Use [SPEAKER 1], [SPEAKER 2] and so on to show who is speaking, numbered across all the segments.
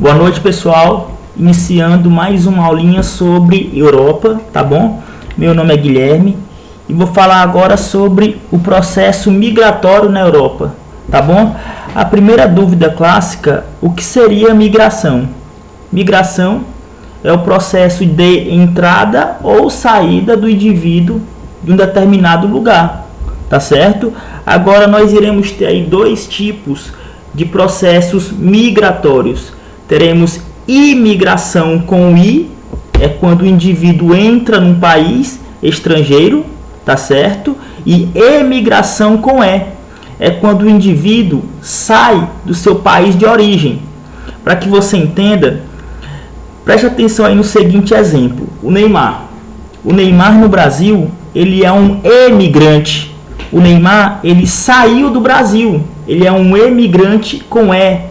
[SPEAKER 1] Boa noite, pessoal. Iniciando mais uma aulinha sobre Europa, tá bom? Meu nome é Guilherme e vou falar agora sobre o processo migratório na Europa, tá bom? A primeira dúvida clássica, o que seria migração? Migração é o processo de entrada ou saída do indivíduo de um determinado lugar, tá certo? Agora nós iremos ter aí dois tipos de processos migratórios. Teremos imigração com I, é quando o indivíduo entra num país estrangeiro, tá certo? E emigração com E, é quando o indivíduo sai do seu país de origem. Para que você entenda, preste atenção aí no seguinte exemplo, o Neymar. O Neymar no Brasil, ele é um emigrante. O Neymar, ele saiu do Brasil, ele é um emigrante com E.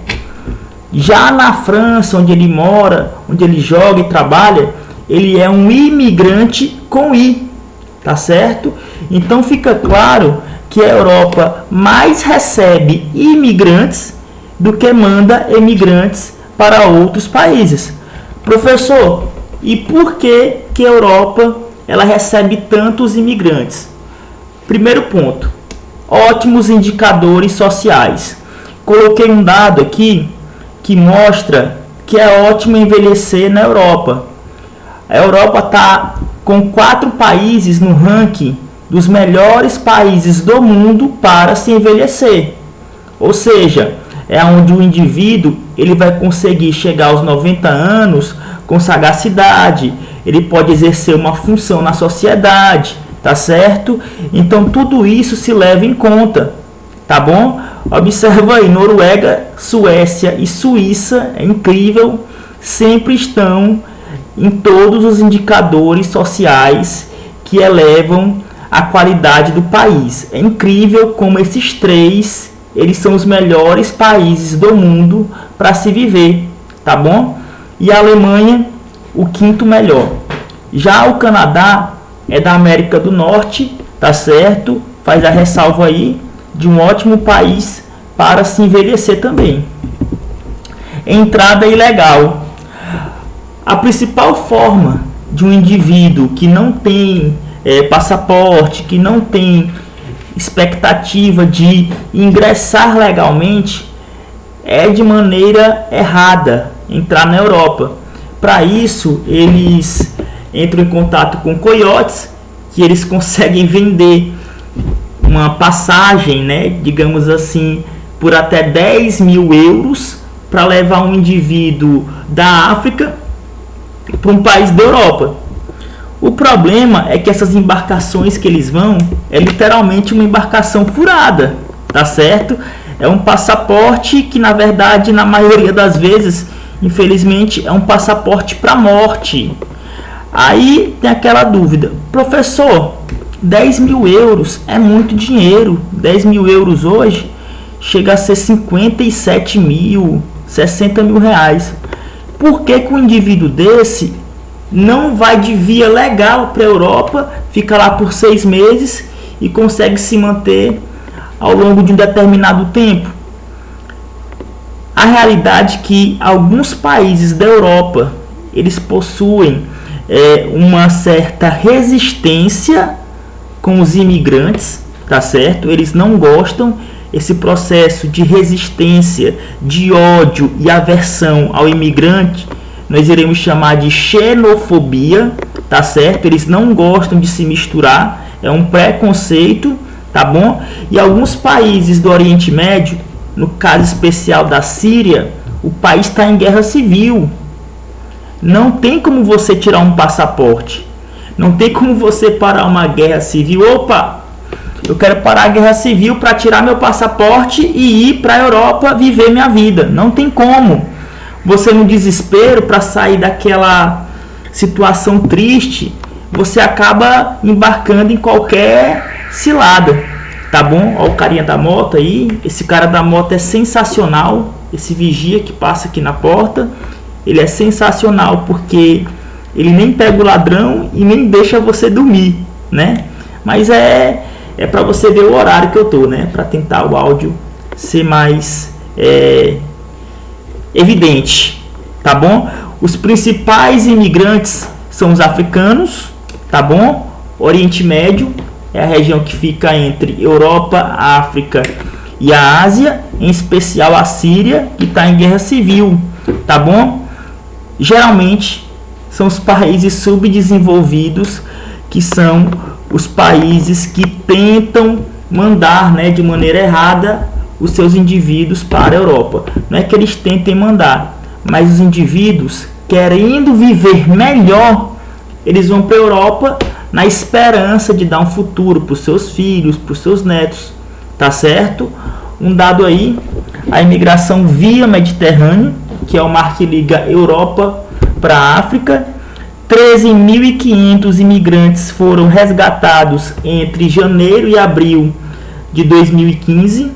[SPEAKER 1] Já na França, onde ele mora, onde ele joga e trabalha, ele é um imigrante com I, tá certo? Então fica claro que a Europa mais recebe imigrantes do que manda emigrantes para outros países. Professor, e por que a Europa ela recebe tantos imigrantes? Primeiro ponto, ótimos indicadores sociais. Coloquei um dado aqui que mostra que é ótimo envelhecer na Europa. A Europa está com 4 países no ranking dos melhores países do mundo para se envelhecer. Ou seja, é onde o indivíduo ele vai conseguir chegar aos 90 anos com sagacidade, ele pode exercer uma função na sociedade, tá certo? Então tudo isso se leva em conta, tá bom? Observa aí, Noruega, Suécia e Suíça, é incrível, sempre estão em todos os indicadores sociais que elevam a qualidade do país. É incrível como esses três, eles são os melhores países do mundo para se viver, tá bom? E a Alemanha, o 5º melhor. Já o Canadá é da América do Norte, tá certo? Faz a ressalva aí de um ótimo país para se envelhecer também. Entrada ilegal. A principal forma de um indivíduo que não tem passaporte, que não tem expectativa de ingressar legalmente, é de maneira errada entrar na Europa. Para isso, eles entram em contato com coiotes, que eles conseguem vender uma passagem, né, digamos assim, por até 10 mil euros para levar um indivíduo da África para um país da Europa. O problema é que essas embarcações que eles vão é literalmente uma embarcação furada, tá certo? É um passaporte que, na verdade, na maioria das vezes, infelizmente, é um passaporte para morte. Aí tem aquela dúvida, professor, 10 mil euros é muito dinheiro. 10 mil euros hoje chega a ser 57 mil, 60 mil reais. Por que um indivíduo desse não vai de via legal para a Europa, fica lá por 6 meses e consegue se manter ao longo de um determinado tempo? A realidade é que alguns países da Europa, eles possuem uma certa resistência com os imigrantes, tá certo? Eles não gostam. Esse processo de resistência, de ódio e aversão ao imigrante, nós iremos chamar de xenofobia, tá certo? Eles não gostam de se misturar, é um preconceito, tá bom? E alguns países do Oriente Médio, no caso especial da Síria, o país está em guerra civil. Não tem como você tirar um passaporte. Não tem como você parar uma guerra civil. Opa, eu quero parar a guerra civil para tirar meu passaporte e ir para a Europa viver minha vida. Não tem como. Você no desespero para sair daquela situação triste, você acaba embarcando em qualquer cilada, tá bom? Olha o carinha da moto aí. Esse cara da moto é sensacional. Esse vigia que passa aqui na porta, ele é sensacional porque ele nem pega o ladrão e nem deixa você dormir, né? Mas é para você ver o horário que eu tô, né? Para tentar o áudio ser mais evidente. tá bom? Os principais imigrantes são os africanos, tá bom? Oriente Médio é a região que fica entre Europa, África e a Ásia, em especial a Síria, que está em guerra civil, tá bom? Geralmente são os países subdesenvolvidos, que são os países que tentam mandar, né, de maneira errada os seus indivíduos para a Europa. Não é que eles tentem mandar, mas os indivíduos, querendo viver melhor, eles vão para a Europa na esperança de dar um futuro para os seus filhos, para os seus netos, tá certo? Um dado aí, a imigração via Mediterrâneo, que é o mar que liga Europa para a África. 13.500 imigrantes foram resgatados entre janeiro e abril de 2015.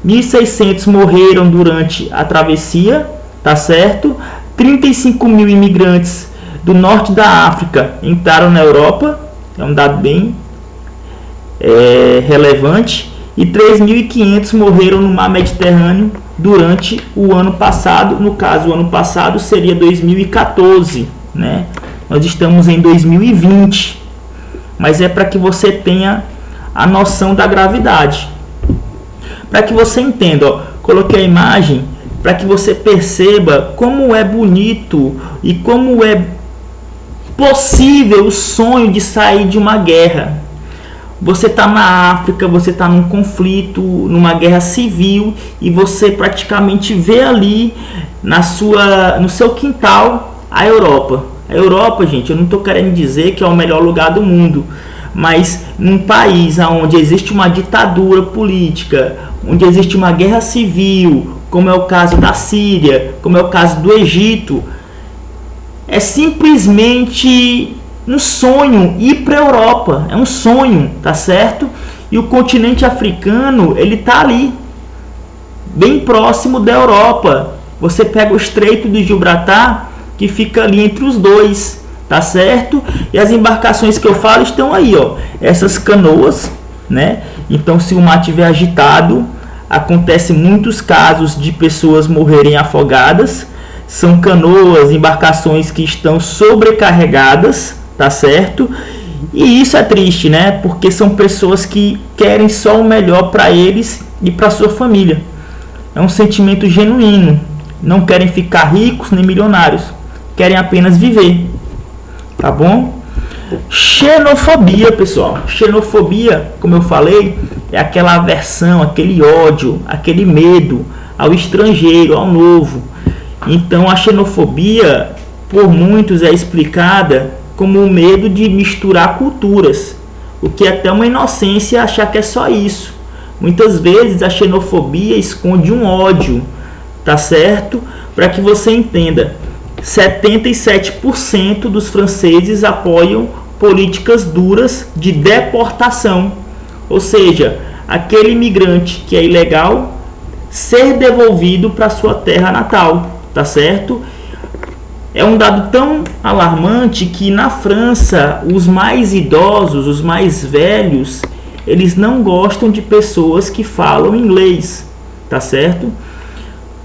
[SPEAKER 1] 1.600 morreram durante a travessia, tá certo? 35.000 imigrantes do norte da África entraram na Europa, é um dado bem relevante, e 3.500 morreram no mar Mediterrâneo durante o ano passado. No caso, o ano passado seria 2014, né? Nós estamos em 2020, mas é para que você tenha a noção da gravidade. Para que você entenda, ó, coloquei a imagem para que você perceba como é bonito e como é possível o sonho de sair de uma guerra. Você está na África, você está num conflito, numa guerra civil, e você praticamente vê ali no seu quintal a Europa. A Europa, gente, eu não estou querendo dizer que é o melhor lugar do mundo, mas num país onde existe uma ditadura política, onde existe uma guerra civil, como é o caso da Síria, como é o caso do Egito, é simplesmente um sonho ir para a Europa, é um sonho, tá certo? E o continente africano, ele tá ali, bem próximo da Europa. Você pega o Estreito de Gibraltar, que fica ali entre os dois, tá certo? E as embarcações que eu falo estão aí, ó, essas canoas, né? Então, se o mar estiver agitado, acontece muitos casos de pessoas morrerem afogadas. São canoas, embarcações que estão sobrecarregadas, tá certo? E isso é triste, né? Porque são pessoas que querem só o melhor para eles e para sua família. É um sentimento genuíno. Não querem ficar ricos nem milionários, querem apenas viver, tá bom? Xenofobia, pessoal. Xenofobia, como eu falei, é aquela aversão, aquele ódio, aquele medo ao estrangeiro, ao novo. Então a xenofobia, por muitos, é explicada como o medo de misturar culturas, o que é até uma inocência achar que é só isso. Muitas vezes a xenofobia esconde um ódio, tá certo? Para que você entenda, 77% dos franceses apoiam políticas duras de deportação, ou seja, aquele imigrante que é ilegal ser devolvido para sua terra natal, tá certo? É um dado tão alarmante que na França os mais idosos, os mais velhos, eles não gostam de pessoas que falam inglês, tá certo?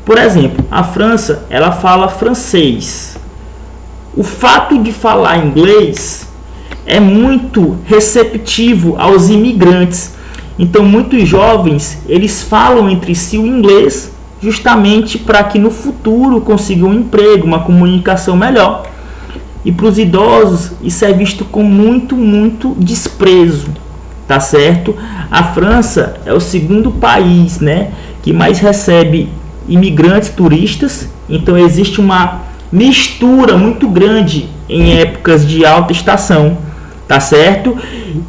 [SPEAKER 1] Por exemplo, a França, ela fala francês. O fato de falar inglês é muito receptivo aos imigrantes. Então, muitos jovens, eles falam entre si o inglês justamente para que no futuro consigam um emprego, uma comunicação melhor. E para os idosos, isso é visto com muito desprezo, tá certo? A França é o segundo país, né, que mais recebe imigrantes turistas, então existe uma mistura muito grande em épocas de alta estação, tá certo?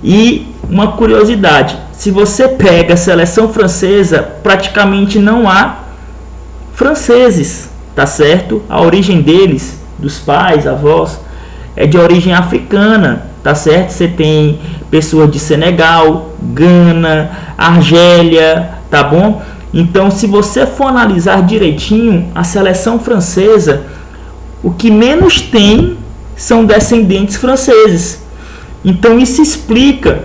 [SPEAKER 1] E uma curiosidade, se você pega a seleção francesa, praticamente não há franceses, tá certo? A origem deles, dos pais, avós, é de origem africana, tá certo? Você tem pessoas de Senegal, Gana, Argélia, tá bom? Então, se você for analisar direitinho, a seleção francesa, o que menos tem são descendentes franceses. Então, isso explica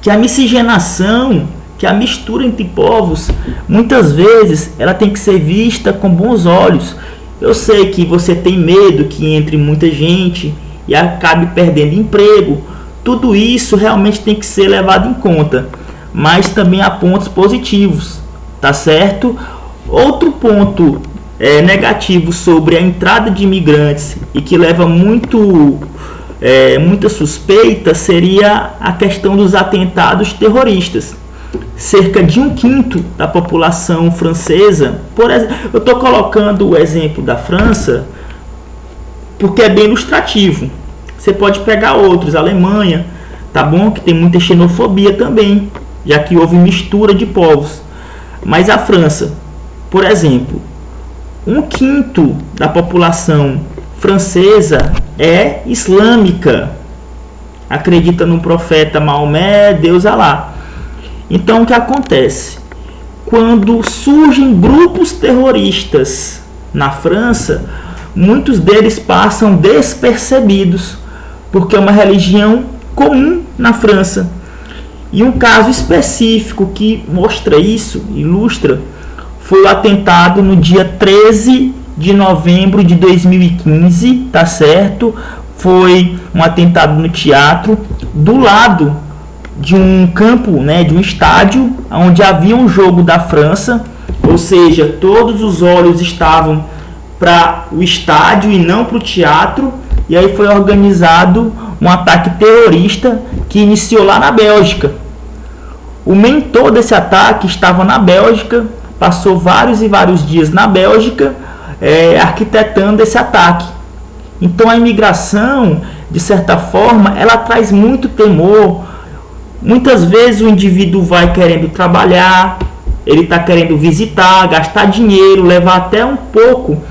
[SPEAKER 1] que a miscigenação, que a mistura entre povos, muitas vezes, ela tem que ser vista com bons olhos. Eu sei que você tem medo que entre muita gente e acabe perdendo emprego. Tudo isso realmente tem que ser levado em conta, mas também há pontos positivos, tá certo? Outro ponto negativo sobre a entrada de imigrantes e que leva muita suspeita seria a questão dos atentados terroristas. Cerca de 1/5 da população francesa, por exemplo, eu estou colocando o exemplo da França porque é bem ilustrativo. Você pode pegar outros, a Alemanha, tá bom? Que tem muita xenofobia também, já que houve mistura de povos. Mas a França, por exemplo, 1/5 da população francesa é islâmica, acredita no profeta Maomé, Deus Alá. Então o que acontece? Quando surgem grupos terroristas na França, muitos deles passam despercebidos, porque é uma religião comum na França. E um caso específico que mostra isso, ilustra, foi o atentado no dia 13 de novembro de 2015, tá certo? Foi um atentado no teatro, do lado de um campo, de um estádio, onde havia um jogo da França, ou seja, todos os olhos estavam para o estádio e não para o teatro, e aí foi organizado um ataque terrorista que iniciou lá na Bélgica. O mentor desse ataque estava na Bélgica, passou vários e vários dias na Bélgica, arquitetando esse ataque. Então a imigração, de certa forma, ela traz muito temor. Muitas vezes o indivíduo vai querendo trabalhar, ele está querendo visitar, gastar dinheiro, levar até um pouco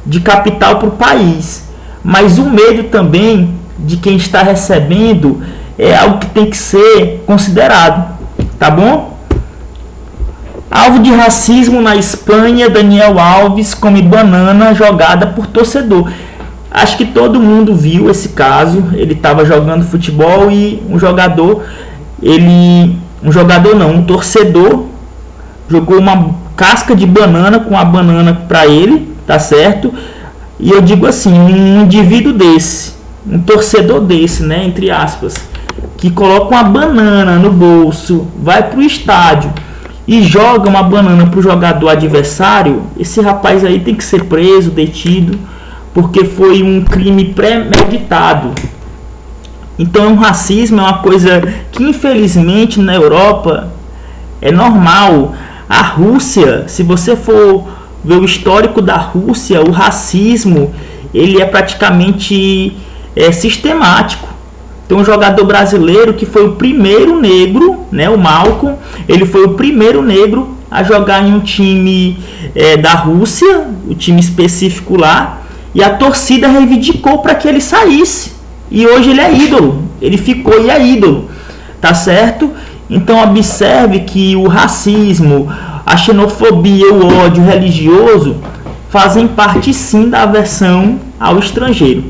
[SPEAKER 1] de capital para o país. Mas o medo também de quem está recebendo é algo que tem que ser considerado, tá bom? Alvo de racismo na Espanha, Daniel Alves come banana jogada por torcedor. Acho que todo mundo viu esse caso. Ele estava jogando futebol e um torcedor jogou uma casca de banana com a banana para ele, tá certo? E eu digo assim, um indivíduo desse, um torcedor desse, entre aspas, que coloca uma banana no bolso, vai pro estádio e joga uma banana pro jogador adversário, esse rapaz aí tem que ser preso, detido, porque foi um crime premeditado. Então o racismo é uma coisa que infelizmente na Europa é normal. A Rússia, se você for ver o histórico da Rússia, o racismo ele é praticamente sistemático. Tem um jogador brasileiro que foi o primeiro negro, o Malcolm, ele foi o primeiro negro a jogar em um time da Rússia, o time específico lá, e a torcida reivindicou para que ele saísse. E hoje ele é ídolo, ele ficou e é ídolo, tá certo? Então observe que o racismo, a xenofobia, o ódio religioso fazem parte sim da aversão ao estrangeiro.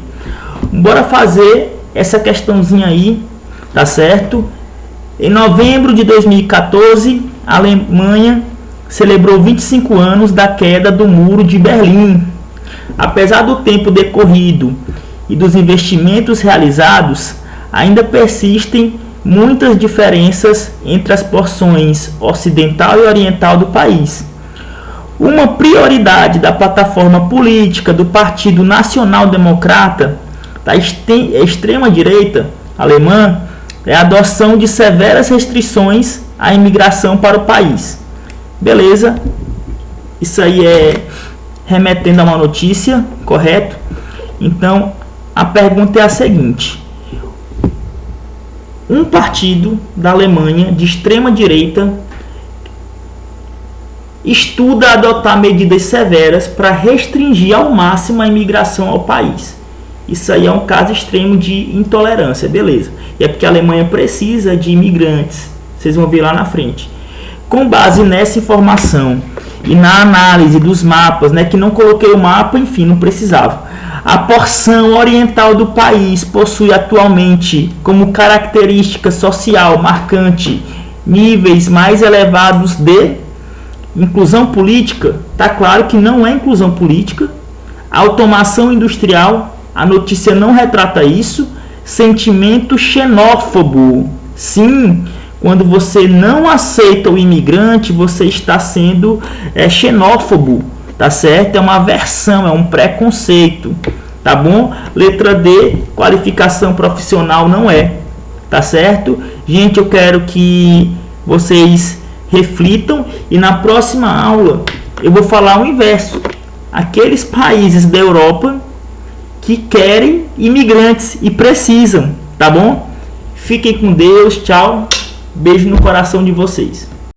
[SPEAKER 1] Bora fazer essa questãozinha aí, tá certo? Em novembro de 2014, a Alemanha celebrou 25 anos da queda do Muro de Berlim. Apesar do tempo decorrido e dos investimentos realizados, ainda persistem muitas diferenças entre as porções ocidental e oriental do país. Uma prioridade da plataforma política do Partido Nacional Democrata, da extrema-direita alemã, é a adoção de severas restrições à imigração para o país. Beleza? Isso aí é remetendo a uma notícia, correto? Então, a pergunta é a seguinte: um partido da Alemanha de extrema direita estuda adotar medidas severas para restringir ao máximo a imigração ao país. Isso aí é um caso extremo de intolerância, beleza? E é porque a Alemanha precisa de imigrantes, vocês vão ver lá na frente. Com base nessa informação e na análise dos mapas, que não coloquei o mapa, enfim, não precisava. A porção oriental do país possui atualmente como característica social marcante níveis mais elevados de inclusão política. Está claro que não é inclusão política. Automação industrial, a notícia não retrata isso. Sentimento xenófobo. Sim, quando você não aceita o imigrante, você está sendo xenófobo, tá certo? É uma aversão, é um preconceito, tá bom? Letra D, qualificação profissional não é, tá certo? Gente, eu quero que vocês reflitam e na próxima aula eu vou falar o inverso. Aqueles países da Europa que querem imigrantes e precisam, tá bom? Fiquem com Deus, tchau, beijo no coração de vocês.